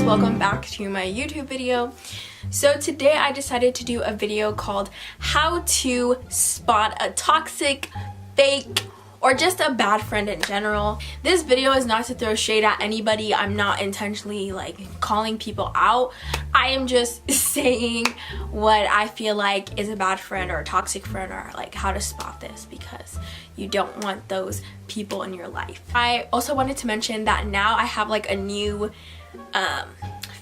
welcome back to my YouTube video. So today I decided to do a video called how to spot a toxic, fake, or just a bad friend in general. This video is not to throw shade at anybody. I'm not intentionally calling people out. I am just saying what I feel like is a bad friend or a toxic friend, or how to spot this, because you don't want those people in your life. I also wanted to mention that now I have a new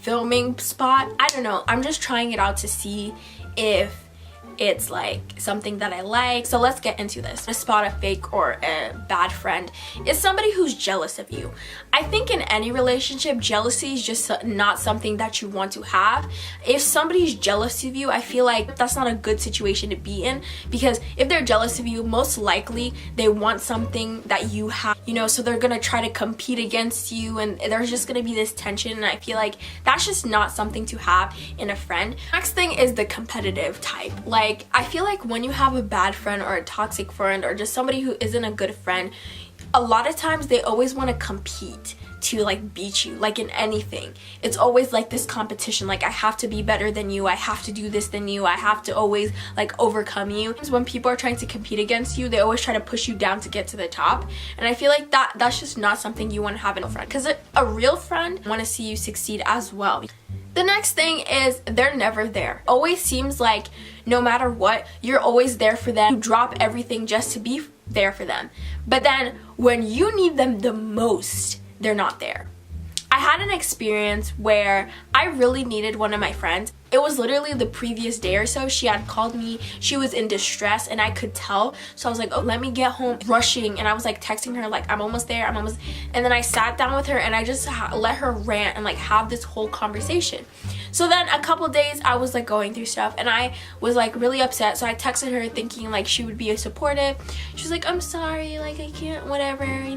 filming spot. I don't know, I'm just trying it out to see if it's something that I like. So let's get into this. To spot a fake or a bad friend is somebody who's jealous of you. I think in any relationship, jealousy is just not something that you want to have. If somebody's jealous of you, I feel like that's not a good situation to be in, because if they're jealous of you, most likely they want something that you have, so they're gonna try to compete against you, and there's just gonna be this tension, and I feel like that's just not something to have in a friend. Next thing is the competitive type. I feel like when you have a bad friend or a toxic friend or just somebody who isn't a good friend, a lot of times they always want to compete to beat you, in anything. It's always this competition, I have to be better than you, I have to do this than you, I have to always overcome you. When people are trying to compete against you, they always try to push you down to get to the top, and I feel like that's just not something you want to have in a friend, because a real friend want to see you succeed as well. The next thing is they're never there. Always seems like no matter what, you're always there for them. You drop everything just to be there for them. But then when you need them the most, they're not there. I had an experience where I really needed one of my friends. It was literally the previous day or so. She had called me. She was in distress and I could tell. So I was like, oh, let me get home, rushing. And I was texting her I'm almost there, I'm almost. And then I sat down with her and I just let her rant and have this whole conversation. So then a couple days I was going through stuff and I was really upset. So I texted her thinking she would be supportive. She was like, I'm sorry, I can't, whatever, And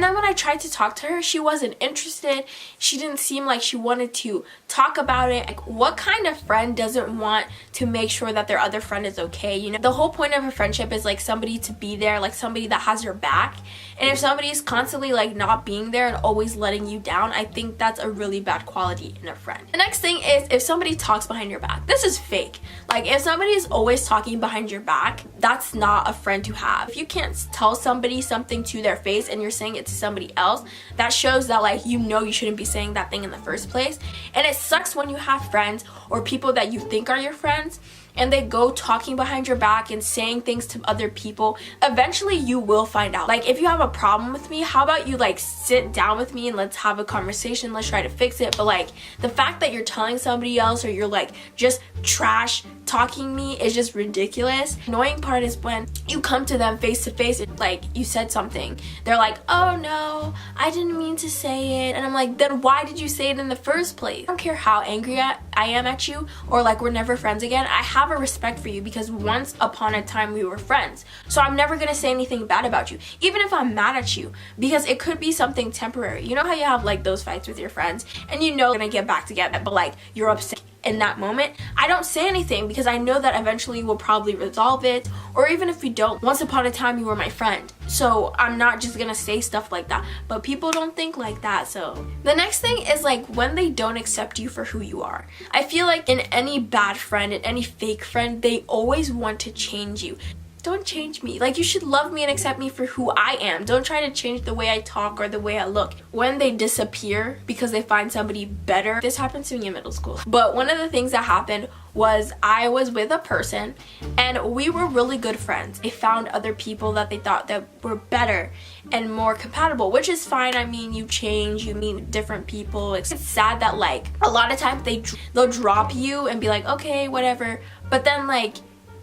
then when I tried to talk to her, she wasn't interested. She didn't seem like she wanted to talk about it. What kind of friend doesn't want to make sure that their other friend is okay? The whole point of a friendship is somebody to be there, somebody that has your back. And if somebody is constantly not being there and always letting you down, I think that's a really bad quality in a friend. The next thing is if somebody talks behind your back. This is fake. If somebody is always talking behind your back, that's not a friend to have. If you can't tell somebody something to their face and you're saying it to somebody else, that shows that you shouldn't be saying that thing in the first place. And it sucks when you have friends or people that you think are your friends and they go talking behind your back and saying things to other people. Eventually you will find out. If you have a problem with me, how about you sit down with me and let's have a conversation, let's try to fix it. But the fact that you're telling somebody else or you're just trash talking me is just ridiculous. Annoying part is when you come to them face to face and you said something, they're oh no, I didn't mean to say it, and I'm then why did you say it in the first place? I don't care how angry I am at you or we're never friends again. I have a respect for you because once upon a time we were friends, so I'm never gonna say anything bad about you, even if I'm mad at you, because it could be something temporary. You know how you have those fights with your friends and you're gonna get back together, but you're upset in that moment. I don't say anything because I know that eventually we'll probably resolve it, or even if we don't, once upon a time you were my friend, so I'm not just gonna say stuff like that. But people don't think like that. So the next thing is when they don't accept you for who you are. I feel in any bad friend and any fake friend, they always want to change you. Don't change me. You should love me and accept me for who I am. Don't try to change the way I talk or the way I look. When they disappear because they find somebody better, this happened to me in middle school. But one of the things that happened was I was with a person and we were really good friends. They found other people that they thought that were better and more compatible, which is fine. I mean, you change, you meet different people. It's sad that a lot of times they'll drop you and be okay, whatever. But then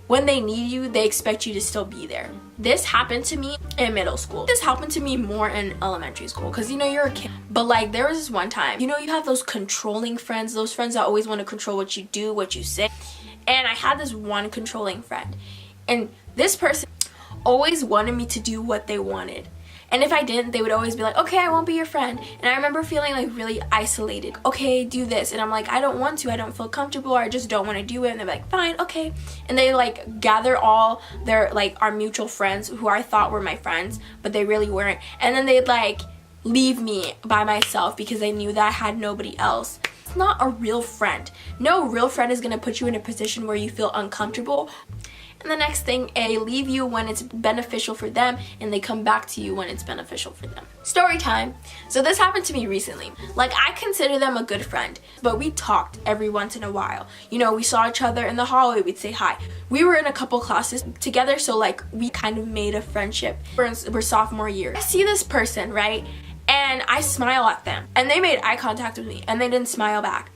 when they need you, they expect you to still be there. This happened to me in middle school. This happened to me more in elementary school because you're a kid. But there was this one time, you have those controlling friends, those friends that always want to control what you do, what you say. And I had this one controlling friend, and this person always wanted me to do what they wanted. And if I didn't, they would always be okay, I won't be your friend. And I remember feeling really isolated. Okay, do this. And I'm I don't want to, I don't feel comfortable, or I just don't want to do it. And they're fine, okay. And they gather all their our mutual friends who I thought were my friends, but they really weren't. And then they'd leave me by myself because they knew that I had nobody else. It's not a real friend. No real friend is going to put you in a position where you feel uncomfortable. And the next thing, they leave you when it's beneficial for them and they come back to you when it's beneficial for them. Story time. So this happened to me recently. Like, I consider them a good friend, but we talked every once in a while. You know, we saw each other in the hallway, we'd say hi. We were in a couple classes together, so like we kind of made a friendship. We're sophomore year. I see this person, right? And I smile at them and they made eye contact with me and they didn't smile back.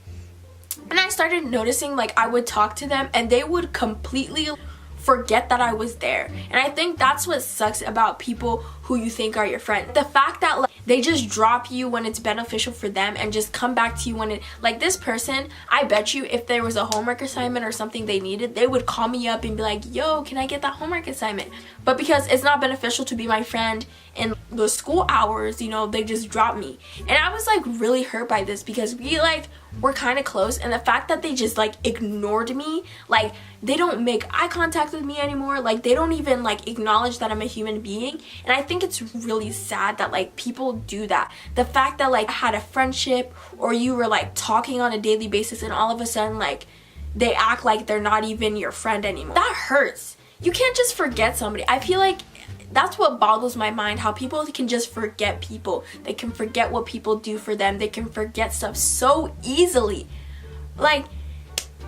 And I started noticing, like, I would talk to them and they would completely forget that I was there. And I think that's what sucks about people who you think are your friend. The fact that, like, they just drop you when it's beneficial for them and just come back to you when it, like, this person, I bet you if there was a homework assignment or something they needed, they would call me up and be like, yo, can I get that homework assignment? But because it's not beneficial to be my friend in the school hours, you know, they just drop me. And I was like really hurt by this because we like were kind of close, and the fact that they just like ignored me, like they don't make eye contact with me anymore, like they don't even like acknowledge that I'm a human being. And I think it's really sad that like people do that. The fact that like I had a friendship or you were like talking on a daily basis and all of a sudden like they act like they're not even your friend anymore. That hurts. You can't just forget somebody. I feel like that's what boggles my mind, how people can just forget people. They can forget what people do for them. They can forget stuff so easily. Like,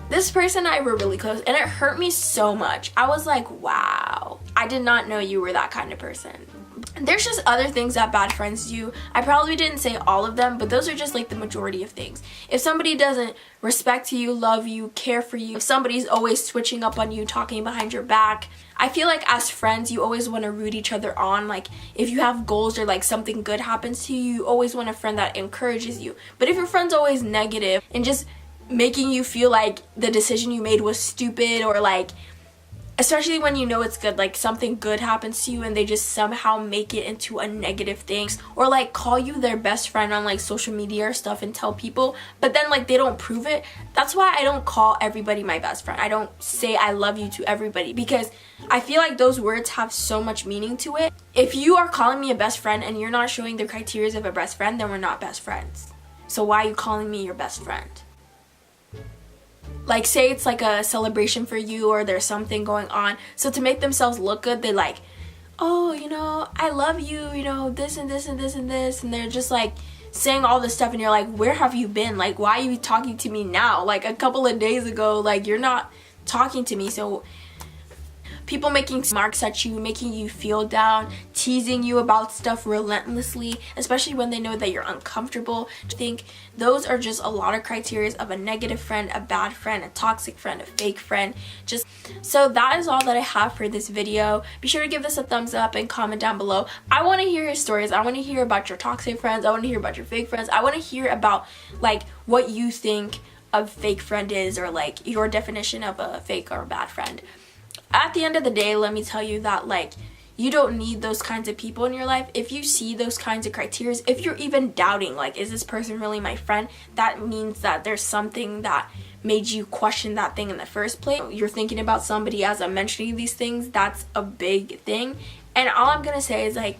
this person and I were really close and it hurt me so much. I was like, wow, I did not know you were that kind of person. There's just other things that bad friends do. I probably didn't say all of them, but those are just like the majority of things. If somebody doesn't respect you, love you, care for you, if somebody's always switching up on you, talking behind your back, I feel like as friends, you always want to root each other on. Like, if you have goals or like something good happens to you, you always want a friend that encourages you. But if your friend's always negative and just making you feel like the decision you made was stupid, or like, especially when you know it's good, like something good happens to you and they just somehow make it into a negative thing, or like call you their best friend on like social media or stuff and tell people, but then like they don't prove it. That's why I don't call everybody my best friend. I don't say I love you to everybody, because I feel like those words have so much meaning to it. If you are calling me a best friend and you're not showing the criteria of a best friend, then we're not best friends. So why are you calling me your best friend? Like, say it's like a celebration for you or there's something going on, so to make themselves look good, they like, oh, you know, I love you, you know, this and this and this and this, and they're just like saying all this stuff and you're like, where have you been? Like, why are you talking to me now? Like a couple of days ago, like you're not talking to me. So people making marks at you, making you feel down, teasing you about stuff relentlessly, especially when they know that you're uncomfortable. I think those are just a lot of criteria of a negative friend, a bad friend, a toxic friend, a fake friend. Just so that is all that I have for this video. Be sure to give this a thumbs up and comment down below. I want to hear your stories. I want to hear about your toxic friends. I want to hear about your fake friends. I want to hear about like what you think a fake friend is, or like your definition of a fake or a bad friend. At the end of the day, let me tell you that like you don't need those kinds of people in your life. If you see those kinds of criteria, if you're even doubting like, is this person really my friend, that means that there's something that made you question that thing in the first place. You're thinking about somebody as I'm mentioning these things. That's a big thing. And all I'm gonna say is like,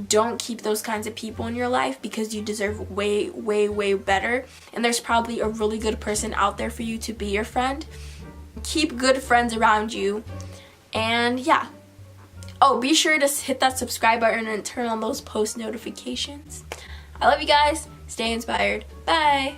don't keep those kinds of people in your life, because you deserve way, way, way better. And there's probably a really good person out there for you to be your friend. Keep good friends around you. And yeah. Oh, be sure to hit that subscribe button and turn on those post notifications. I love you guys. Stay inspired. Bye.